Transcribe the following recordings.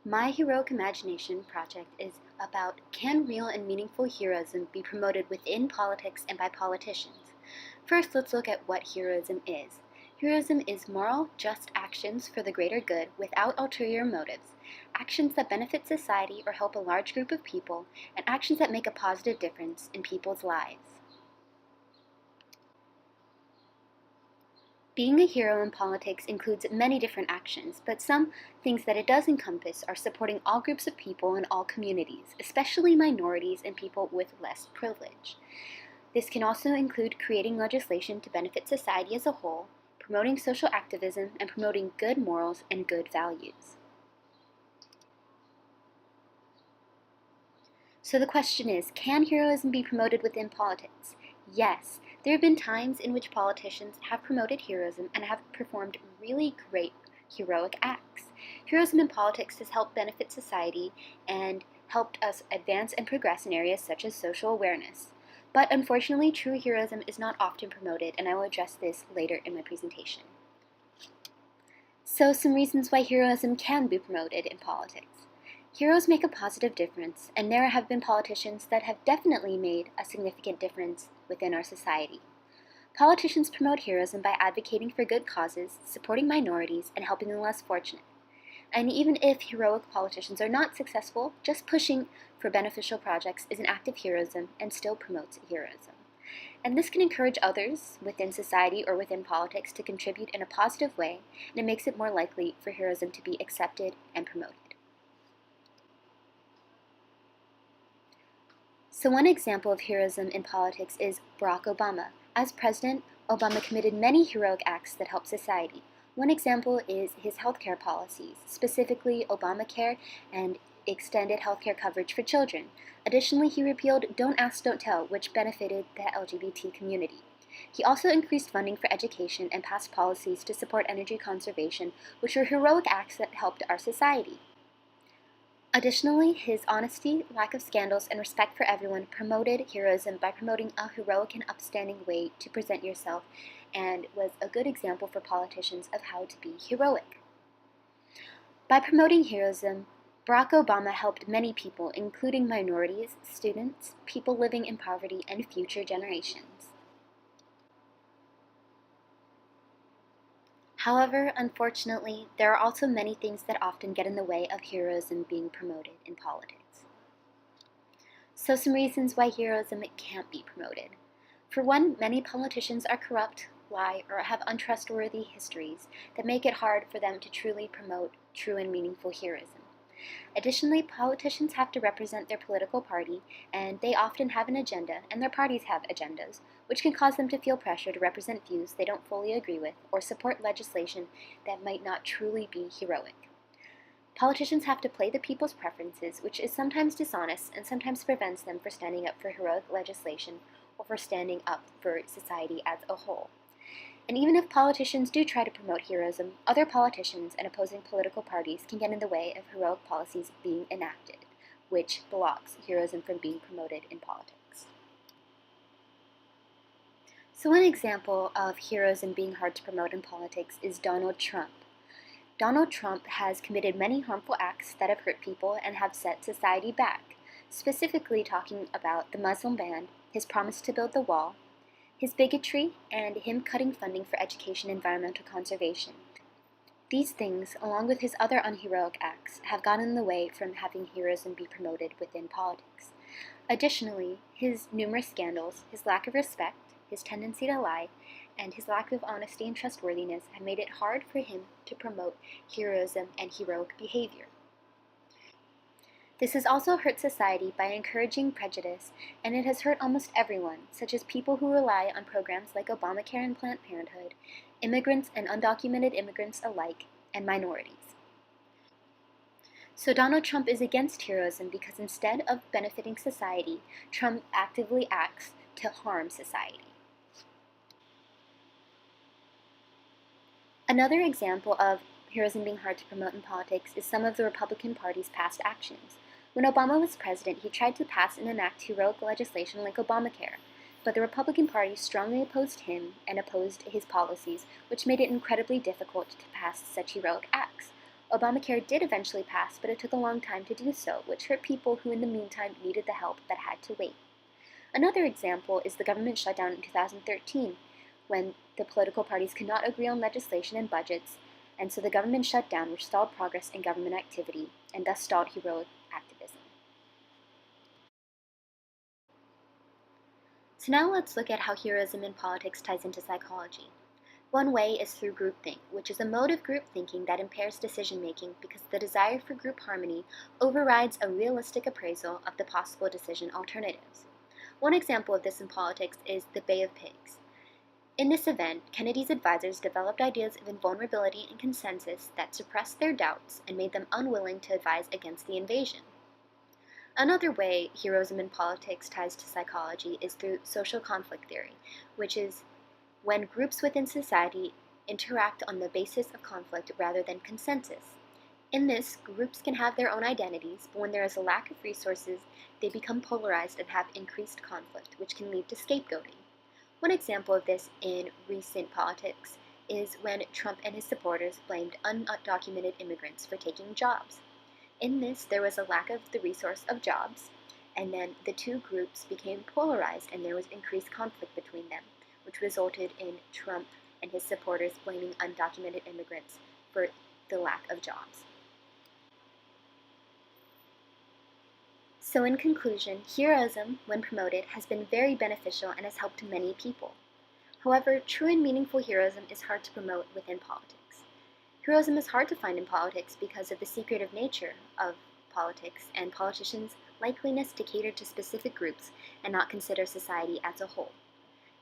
My Heroic Imagination project is about can real and meaningful heroism be promoted within politics and by politicians? First, let's look at what heroism is. Heroism is moral, just actions for the greater good without ulterior motives, actions that benefit society or help a large group of people, and actions that make a positive difference in people's lives. Being a hero in politics includes many different actions, but some things that it does encompass are supporting all groups of people in all communities, especially minorities and people with less privilege. This can also include creating legislation to benefit society as a whole, promoting social activism, and promoting good morals and good values. So the question is, can heroism be promoted within politics? Yes, there have been times in which politicians have promoted heroism and have performed really great heroic acts. Heroism in politics has helped benefit society and helped us advance and progress in areas such as social awareness. But unfortunately, true heroism is not often promoted, and I will address this later in my presentation. So, some reasons why heroism can be promoted in politics. Heroes make a positive difference, and there have been politicians that have definitely made a significant difference within our society. Politicians promote heroism by advocating for good causes, supporting minorities, and helping the less fortunate. And even if heroic politicians are not successful, just pushing for beneficial projects is an act of heroism and still promotes heroism. And this can encourage others within society or within politics to contribute in a positive way, and it makes it more likely for heroism to be accepted and promoted. So one example of heroism in politics is Barack Obama. As president, Obama committed many heroic acts that help society. One example is his healthcare policies, specifically Obamacare and extended healthcare coverage for children. Additionally, he repealed Don't Ask, Don't Tell, which benefited the LGBT community. He also increased funding for education and passed policies to support energy conservation, which were heroic acts that helped our society. Additionally, his honesty, lack of scandals, and respect for everyone promoted heroism by promoting a heroic and upstanding way to present yourself, and was a good example for politicians of how to be heroic. By promoting heroism, Barack Obama helped many people, including minorities, students, people living in poverty, and future generations. However, unfortunately, there are also many things that often get in the way of heroism being promoted in politics. So some reasons why heroism can't be promoted. For one, many politicians are corrupt, lie, or have untrustworthy histories that make it hard for them to truly promote true and meaningful heroism. Additionally, politicians have to represent their political party, and they often have an agenda, and their parties have agendas, which can cause them to feel pressure to represent views they don't fully agree with or support legislation that might not truly be heroic. Politicians have to play the people's preferences, which is sometimes dishonest and sometimes prevents them from standing up for heroic legislation or for standing up for society as a whole. And even if politicians do try to promote heroism, other politicians and opposing political parties can get in the way of heroic policies being enacted, which blocks heroism from being promoted in politics. So one example of heroism being hard to promote in politics is Donald Trump. Donald Trump has committed many harmful acts that have hurt people and have set society back, specifically talking about the Muslim ban, his promise to build the wall, his bigotry, and him cutting funding for education and environmental conservation. These things, along with his other unheroic acts, have gotten in the way from having heroism be promoted within politics. Additionally, his numerous scandals, his lack of respect, his tendency to lie, and his lack of honesty and trustworthiness have made it hard for him to promote heroism and heroic behavior. This has also hurt society by encouraging prejudice, and it has hurt almost everyone, such as people who rely on programs like Obamacare and Planned Parenthood, immigrants and undocumented immigrants alike, and minorities. So Donald Trump is against heroism because instead of benefiting society, Trump actively acts to harm society. Another example of heroism being hard to promote in politics is some of the Republican Party's past actions. When Obama was president, he tried to pass and enact heroic legislation like Obamacare, but the Republican Party strongly opposed him and opposed his policies, which made it incredibly difficult to pass such heroic acts. Obamacare did eventually pass, but it took a long time to do so, which hurt people who in the meantime needed the help but had to wait. Another example is the government shutdown in 2013, when the political parties could not agree on legislation and budgets, and so the government shutdown, which stalled progress in government activity and thus stalled heroic activism. So now let's look at how heroism in politics ties into psychology. One way is through groupthink, which is a mode of group thinking that impairs decision-making because the desire for group harmony overrides a realistic appraisal of the possible decision alternatives. One example of this in politics is the Bay of Pigs. In this event, Kennedy's advisors developed ideas of invulnerability and consensus that suppressed their doubts and made them unwilling to advise against the invasion. Another way heroism in politics ties to psychology is through social conflict theory, which is when groups within society interact on the basis of conflict rather than consensus. In this, groups can have their own identities, but when there is a lack of resources, they become polarized and have increased conflict, which can lead to scapegoating. One example of this in recent politics is when Trump and his supporters blamed undocumented immigrants for taking jobs. In this, there was a lack of the resource of jobs, and then the two groups became polarized and there was increased conflict between them, which resulted in Trump and his supporters blaming undocumented immigrants for the lack of jobs. So in conclusion, heroism, when promoted, has been very beneficial and has helped many people. However, true and meaningful heroism is hard to promote within politics. Heroism is hard to find in politics because of the secretive nature of politics and politicians' likeliness to cater to specific groups and not consider society as a whole.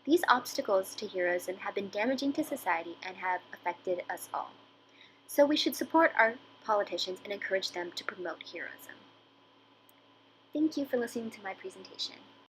These obstacles to heroism have been damaging to society and have affected us all. So we should support our politicians and encourage them to promote heroism. Thank you for listening to my presentation.